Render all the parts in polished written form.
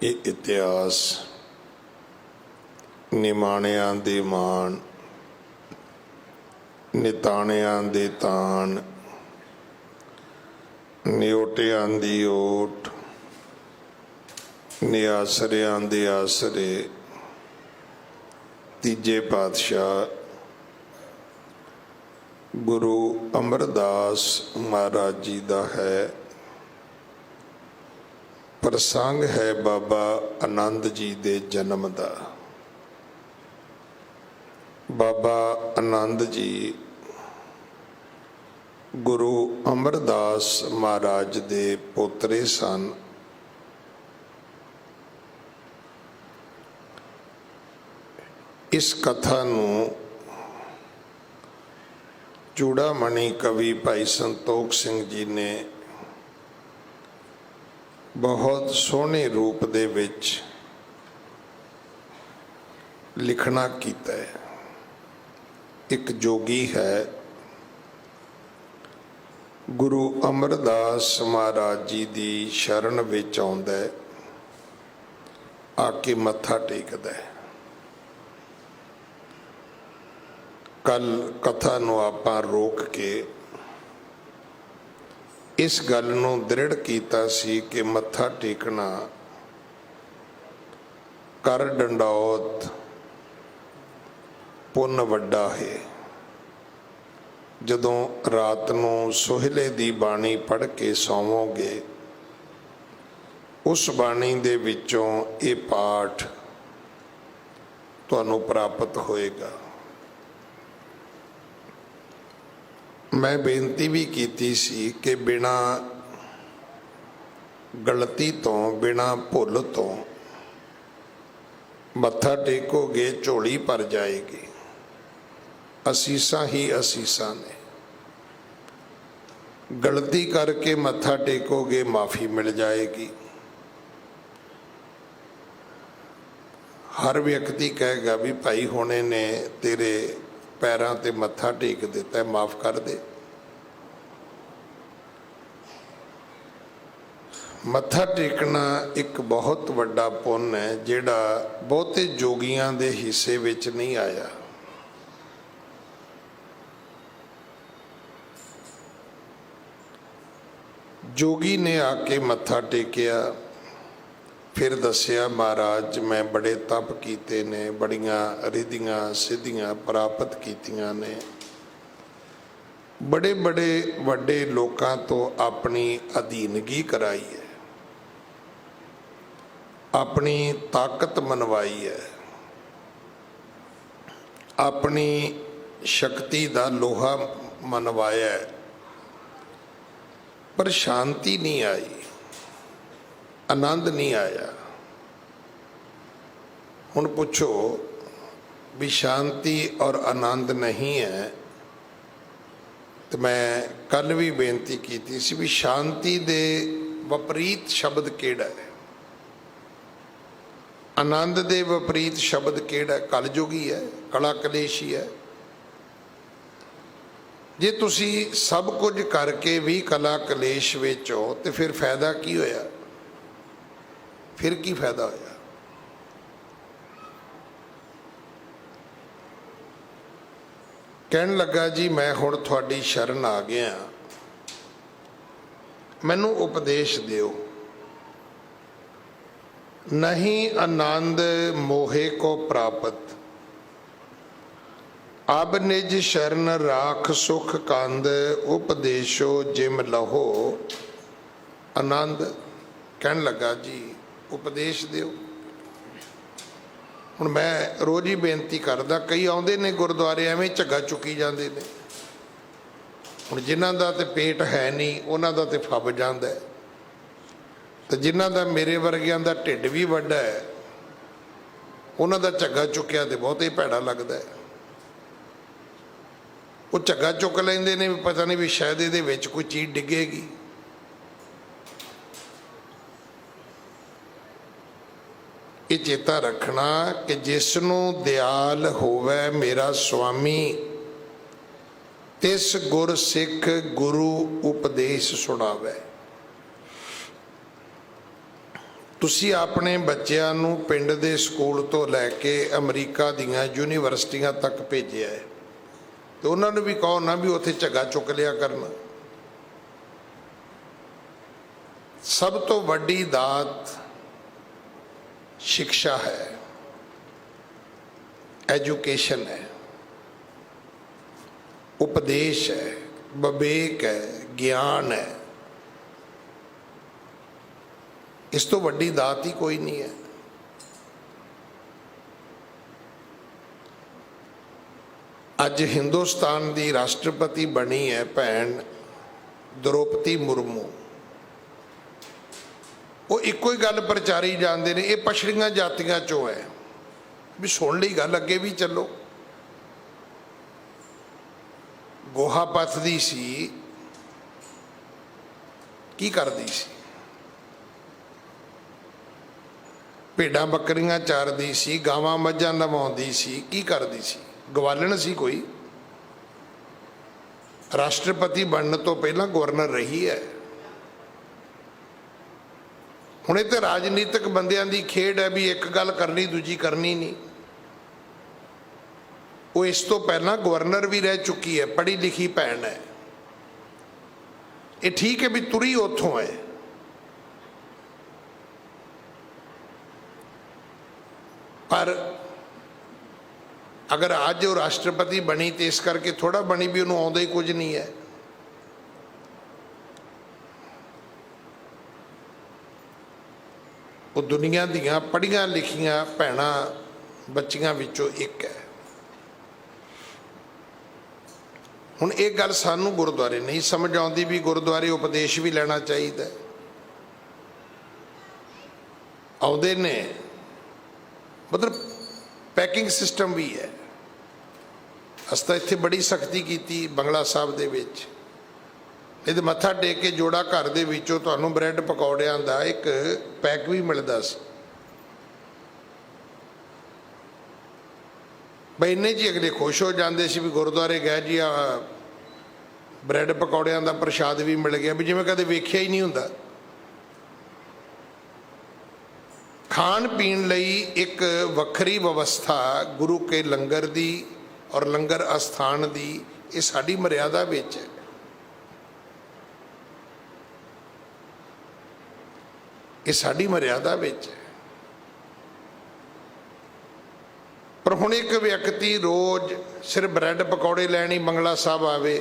ਇਹ ਇਤਿਹਾਸ ਨਿਮਾਣਿਆਂ ਦੇ ਮਾਣ, ਨਿਤਾਣਿਆਂ ਦੇ ਤਾਣ, ਨਿਓਟਿਆਂ ਦੀ ਓਟ, ਨਿਆਸਰਿਆਂ ਦੇ ਆਸਰੇ, ਤੀਜੇ ਪਾਤਸ਼ਾਹ ਗੁਰੂ ਅਮਰਦਾਸ ਮਹਾਰਾਜ ਜੀ ਦਾ ਹੈ। ਪ੍ਰਸੰਗ ਹੈ ਬਾਬਾ ਆਨੰਦ ਜੀ ਦੇ ਜਨਮ ਦਾ। ਬਾਬਾ ਆਨੰਦ ਜੀ ਗੁਰੂ ਅਮਰਦਾਸ ਮਹਾਰਾਜ ਦੇ ਪੋਤਰੇ ਸਨ। ਇਸ ਕਥਾ ਨੂੰ ਚੂੜਾਮਣੀ ਕਵੀ ਭਾਈ ਸੰਤੋਖ ਸਿੰਘ ਜੀ ਨੇ ਬਹੁਤ ਸੋਹਣੇ ਰੂਪ ਦੇ ਵਿੱਚ ਲਿਖਣਾ ਕੀਤਾ ਹੈ। ਇੱਕ ਜੋਗੀ ਹੈ, ਗੁਰੂ ਅਮਰਦਾਸ ਮਹਾਰਾਜ ਜੀ ਦੀ ਸ਼ਰਨ ਵਿੱਚ ਆਉਂਦਾ ਹੈ, ਆ ਕੇ ਮੱਥਾ ਟੇਕਦਾ ਹੈ। ਕੱਲ ਕਥਾ ਨੂੰ ਆਪਾਂ ਰੋਕ ਕੇ ਇਸ ਗੱਲ ਨੂੰ ਦ੍ਰਿੜ ਕੀਤਾ ਸੀ ਕਿ ਮੱਥਾ ਟੇਕਣਾ, ਕਰ ਡੰਡੌਤ ਪੁੰਨ ਵੱਡਾ ਹੈ। ਜਦੋਂ ਰਾਤ ਨੂੰ ਸੋਹਿਲੇ ਦੀ ਬਾਣੀ ਪੜ੍ਹ ਕੇ ਸੌਵੋਗੇ, ਉਸ ਬਾਣੀ ਦੇ ਵਿੱਚੋਂ ਇਹ ਪਾਠ ਤੁਹਾਨੂੰ ਪ੍ਰਾਪਤ ਹੋਏਗਾ। ਮੈਂ ਬੇਨਤੀ ਵੀ ਕੀਤੀ ਸੀ ਕਿ ਬਿਨਾਂ ਗਲਤੀ ਤੋਂ, ਬਿਨਾਂ ਭੁੱਲ ਤੋਂ ਮੱਥਾ ਟੇਕੋਗੇ, ਝੋਲੀ ਭਰ ਜਾਏਗੀ। ਅਸੀਸਾਂ ਹੀ ਅਸੀਸਾਂ ਨੇ। ਗਲਤੀ ਕਰਕੇ ਮੱਥਾ ਟੇਕੋਗੇ, ਮਾਫੀ ਮਿਲ ਜਾਏਗੀ। ਹਰ ਵਿਅਕਤੀ ਕਹੇਗਾ ਵੀ ਭਾਈ ਹੁਣੇ ਨੇ ਤੇਰੇ ਪੈਰਾਂ ਤੇ ਮੱਥਾ ਟੇਕ ਦਿੱਤਾ, ਮਾਫ ਕਰ ਦੇ। ਮੱਥਾ ਟੇਕਣਾ ਇੱਕ ਬਹੁਤ ਵੱਡਾ ਪੁੰਨ ਹੈ, ਜਿਹੜਾ ਬਹੁਤੇ ਜੋਗੀਆਂ ਦੇ ਹਿੱਸੇ ਵਿੱਚ ਨਹੀਂ ਆਇਆ। ਜੋਗੀ ਨੇ ਆ ਕੇ ਮੱਥਾ ਟੇਕਿਆ, ਫਿਰ ਦੱਸਿਆ ਮਹਾਰਾਜ ਮੈਂ ਬੜੇ ਤਪ ਕੀਤੇ ਨੇ, ਬੜੀਆਂ ਰਿੱਧੀਆਂ ਸਿੱਧੀਆਂ ਪ੍ਰਾਪਤ ਕੀਤੀਆਂ ਨੇ, ਬੜੇ ਬੜੇ ਵੱਡੇ ਲੋਕਾਂ ਤੋਂ ਆਪਣੀ ਅਧੀਨਗੀ ਕਰਾਈ ਹੈ, ਆਪਣੀ ਤਾਕਤ ਮਨਵਾਈ ਹੈ, ਆਪਣੀ ਸ਼ਕਤੀ ਦਾ ਲੋਹਾ ਮਨਵਾਇਆ ਹੈ, ਪਰ ਸ਼ਾਂਤੀ ਨਹੀਂ ਆਈ, ਆਨੰਦ ਨਹੀਂ ਆਇਆ। ਹੁਣ ਪੁੱਛੋ ਵੀ ਸ਼ਾਂਤੀ ਔਰ ਆਨੰਦ ਨਹੀਂ ਹੈ, ਤੇ ਮੈਂ ਕੱਲ ਵੀ ਬੇਨਤੀ ਕੀਤੀ ਸੀ ਵੀ ਸ਼ਾਂਤੀ ਦੇ ਵਿਪਰੀਤ ਸ਼ਬਦ ਕਿਹੜਾ ਹੈ, ਆਨੰਦ ਦੇ ਵਿਪਰੀਤ ਸ਼ਬਦ ਕਿਹੜਾ? ਕਲਯੁਗੀ ਹੈ, ਕਲਾ ਕਲੇਸ਼ੀ ਹੈ। ਜੇ ਤੁਸੀਂ ਸਭ ਕੁਝ ਕਰਕੇ ਵੀ ਕਲਾ ਕਲੇਸ਼ ਵਿੱਚ ਹੋ ਤੇ ਫਿਰ ਫਾਇਦਾ ਕੀ ਹੋਇਆ? ਫਿਰ ਕੀ ਫਾਇਦਾ ਹੋਇਆ? ਕਹਿਣ ਲੱਗਾ ਜੀ ਮੈਂ ਹੁਣ ਤੁਹਾਡੀ ਸ਼ਰਨ ਆ ਗਿਆ, ਮੈਨੂੰ ਉਪਦੇਸ਼ ਦਿਓ। ਨਹੀਂ ਆਨੰਦ ਮੋਹੇ ਕੋ ਪ੍ਰਾਪਤ, ਅਬ ਨਿਜ ਸ਼ਰਨ ਰਾਖ ਸੁਖ ਕੰਦ, ਉਪਦੇਸ਼ੋ ਜਿਮ ਲਹੋ ਆਨੰਦ। ਕਹਿਣ ਲੱਗਾ ਜੀ ਉਪਦੇਸ਼ ਦਿਓ। ਹੁਣ ਮੈਂ ਰੋਜ਼ ਹੀ ਬੇਨਤੀ ਕਰਦਾ, ਕਈ ਆਉਂਦੇ ਨੇ ਗੁਰਦੁਆਰੇ ਐਵੇਂ ਝੱਗਾ ਚੁੱਕੀ ਜਾਂਦੇ ਨੇ। ਹੁਣ ਜਿਨ੍ਹਾਂ ਦਾ ਤੇ ਪੇਟ ਹੈ ਨਹੀਂ, ਉਹਨਾਂ ਦਾ ਤੇ ਫੱਬ ਜਾਂਦਾ ਹੈ, ਤੇ ਜਿਨ੍ਹਾਂ ਦਾ ਮੇਰੇ ਵਰਗਿਆਂ ਦਾ ਢਿੱਡ ਵੀ ਵੱਡਾ ਹੈ, ਉਹਨਾਂ ਦਾ ਝੱਗਾ ਚੁੱਕਿਆ ਤੇ ਬਹੁਤ ਹੀ ਭੈੜਾ ਲੱਗਦਾ ਹੈ। ਉਹ ਝੱਗਾ ਚੁੱਕ ਲੈਂਦੇ ਨੇ, ਪਤਾ ਨਹੀਂ ਵੀ ਸ਼ਾਇਦ ਇਹਦੇ ਵਿੱਚ ਕੋਈ ਚੀਜ਼ ਡਿੱਗੇਗੀ। ਇਹ ਚੇਤਾ ਰੱਖਣਾ ਕਿ ਜਿਸ ਨੂੰ ਦਿਆਲ ਹੋਵੇ ਮੇਰਾ ਸੁਆਮੀ, ਤਿਸ ਗੁਰ ਸਿੱਖ ਗੁਰੂ ਉਪਦੇਸ਼ ਸੁਣਾਵੇ। ਤੁਸੀਂ ਆਪਣੇ ਬੱਚਿਆਂ ਨੂੰ ਪਿੰਡ ਦੇ ਸਕੂਲ ਤੋਂ ਲੈ ਕੇ ਅਮਰੀਕਾ ਦੀਆਂ ਯੂਨੀਵਰਸਿਟੀਆਂ ਤੱਕ ਭੇਜਿਆ ਹੈ ਤੇ ਉਹਨਾਂ ਨੂੰ ਵੀ ਕਹੋ ਨਾ ਵੀ ਉੱਥੇ ਝੱਗਾ ਚੁੱਕ ਲਿਆ ਕਰਨ। ਸਭ ਤੋਂ ਵੱਡੀ ਦਾਤ शिक्षा है, एजुकेशन है, उपदेश है, विवेक है, ज्ञान है। इस तो वड्डी दात ही कोई नहीं है। अज हिंदुस्तान की राष्ट्रपति बनी है भैन द्रौपदी मुर्मू। वो एको ही गल प्रचारी जाते हैं, ये पछड़ियां जातियां चों है भी सुन ली गल अगे भी चलो। गोहा पथदी सी, की करदी सी, भेडां बकरियां चारदी सी, गावां मझां नवाउंदी सी, की करदी सी? गवालण सी कोई? राष्ट्रपति बनने तो पहला गवर्नर रही है। हुण इह ते राजनीतिक बंदियां दी खेड है भी एक गल करनी दूजी करनी नहीं। वो इस तो पहला गवर्नर भी रह चुकी है, पढ़ी लिखी भैन है। ये ठीक है भी तुरी उथों है, पर अगर अज वो राष्ट्रपति बनी तो इस करके थोड़ा बनी भी उन्होंने आउंदा ही कुछ नहीं है। वो दुनिया दियां पढ़ियां लिखियां भैणां बच्चियां विचों एक है। हुण एक गल सानू गुरुद्वारे नहीं समझ आउंदी भी गुरुद्वारे उपदेश भी लेना चाहिए। आउंदे ने मतलब पैकिंग सिस्टम भी है। अस तां इत्थे बड़ी सख्ती की बंगला साहब दे विच, नहीं तो मत्था टेक के जोड़ा घर दे विचों तुहानूं ब्रैड पकौड़ियां दा एक पैक भी मिलदा सी। बई इन्ने जी अगले खुश हो जाते सी भी गुरुद्वारे गए जी आ ब्रैड पकौड़ियां दा प्रशाद भी मिल गया, भी जिवें कदे वेखिया ही नहीं हुंदा। खाण पीण लई एक वखरी व्यवस्था गुरु के लंगर दी और लंगर अस्थान दी, ये साडी मर्यादा विच है। ये साडी मर्यादा विच है। पर हुण एक व्यक्ति रोज सिर्फ ब्रैड पकौड़े लैनी बंगला साहब आवे,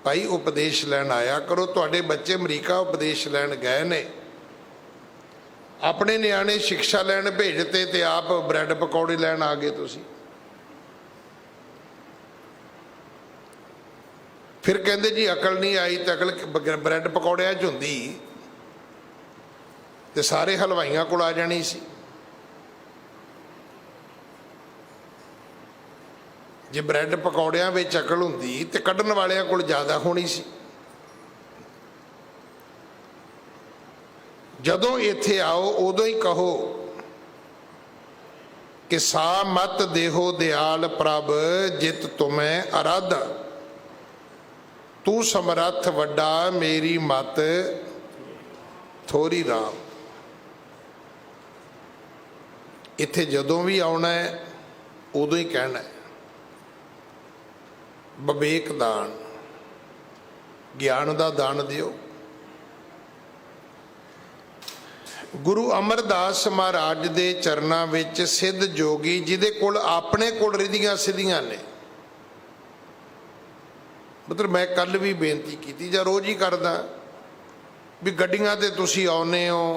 भाई उपदेश लैन आया करो। तुहाडे बच्चे अमरीका उपदेश लैन गए ने, अपने नियाणे शिक्षा लैन भेजते ते आप ब्रैड पकौड़े लैन आ गए तुसीं। फिर कहंदे जी अकल नहीं आई, तो अकल ब्रैड पकौड़ियां च हुंदी ते सारे हलवाइयां कोल आ जानी सी। जे ब्रैड पकौड़ियां विच अकल हुंदी ते कड्ढण वालियां कोल ज़्यादा होनी सी। जदों इत्थे आओ उदों ही कहो कि सा मत देहो दयाल प्रभ जित तुम्हें आराधा, तू समरथ वड्डा मेरी मत थोरी राम। इत्थे जदों भी आउणा है उदों ही कहना है विवेक दान, ज्ञान का दान दिओ। गुरु अमरदास महाराज दे चरनां विच सिद्ध जोगी जिहदे कोल अपने कोल रिधियां सिद्धियां ने, मतलब मैं कल भी बेनती की जां रोज़ ही करदा भी गड्डियां ते तुसीं आउणे हो,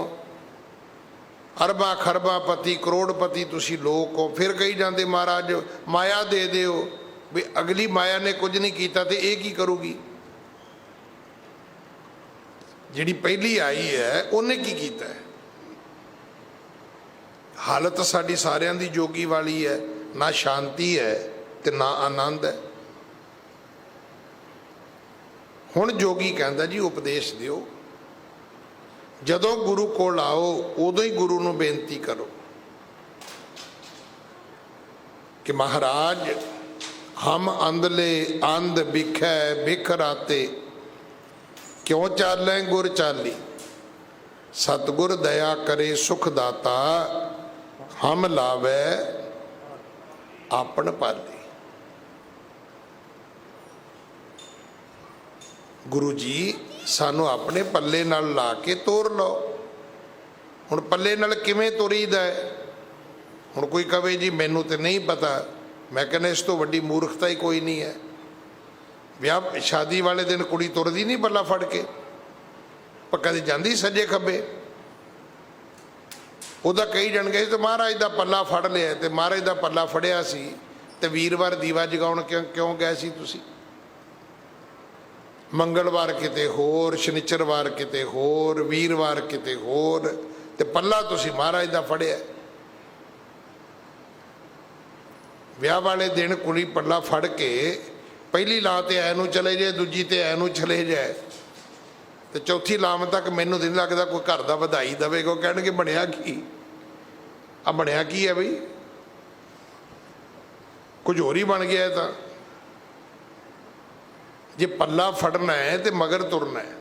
अरबा खरबा पति करोड़पति तुसी लोग हो, फिर कही जाते महाराज माया दे दिओ, भी अगली माया ने कुछ नहीं किया तो ये की करूगी? जिहड़ी पहली आई है उन्हें की किया है? हालत साडी सारियां दी जोगी वाली है, ना शांति है ते ना आनंद है। हुण जोगी कहंदा जी उपदेश दिओ। जदों गुरु कोल आओ उदों ही गुरु नूं बेनती करो कि महाराज हम अंधले अंध बिखै बिख राते, क्यों चालें गुर चाली, सतगुर दया करे सुख दाता, हम लावे आपन पाले। गुरु जी सानू अपने पल्ले नाल ला के तोर लो। हुण पल्ले नाल किवें तुरीदा है? हुण कोई कहे जी मैनू तो नहीं पता, मैं कहना इस तो वड्डी मूर्खता ही कोई नहीं है। ब्याह शादी वाले दिन कुड़ी तुरदी नहीं पल्ला फड़ के, पर कदे जांदी सज्जे खब्बे। ਉਹਦਾ ਕਈ ਜਣ ਗਏ ਤੇ ਮਹਾਰਾਜ ਦਾ ਪੱਲਾ ਫੜ ਲਿਆ, ਤੇ ਮਹਾਰਾਜ ਦਾ ਪੱਲਾ ਫੜਿਆ ਸੀ ਤੇ ਵੀਰਵਾਰ ਦੀਵਾ ਜਗਾਉਣ ਕਿਉਂ ਗਏ ਸੀ ਤੁਸੀਂ? ਮੰਗਲਵਾਰ ਕਿਤੇ ਹੋਰ, ਸ਼ਨੀਚਰਵਾਰ ਕਿਤੇ ਹੋਰ, ਵੀਰਵਾਰ ਕਿਤੇ ਹੋਰ, ਤੇ ਪੱਲਾ ਤੁਸੀਂ ਮਹਾਰਾਜ ਦਾ ਫੜਿਆ। ਵਿਆਹ ਵਾਲੇ ਦਿਨ ਕੁੜੀ ਪੱਲਾ ਫੜ ਕੇ ਪਹਿਲੀ ਲਾਂ ਤੇ ਐ ਨੂੰ ਚਲੇ ਜਾਏ, ਦੂਜੀ ਤੇ ਐ ਨੂੰ ਚਲੇ ਜਾਏ, ਤੇ ਚੌਥੀ ਲਾਮ ਤੱਕ ਮੈਨੂੰ ਨਹੀਂ ਲੱਗਦਾ ਕੋਈ ਘਰ ਦਾ ਵਧਾਈ ਦੇਵੇਗਾ। ਉਹ ਕਹਿਣਗੇ ਬਣਿਆ ਕੀ ਆ? ਬਣਿਆ ਕੀ ਹੈ ਬਈ? ਕੁਝ ਹੋਰ ਹੀ ਬਣ ਗਿਆ। ਤਾਂ ਜੇ ਪੱਲਾ ਫੜਨਾ ਹੈ ਤੇ ਮਗਰ ਤੁਰਨਾ ਹੈ।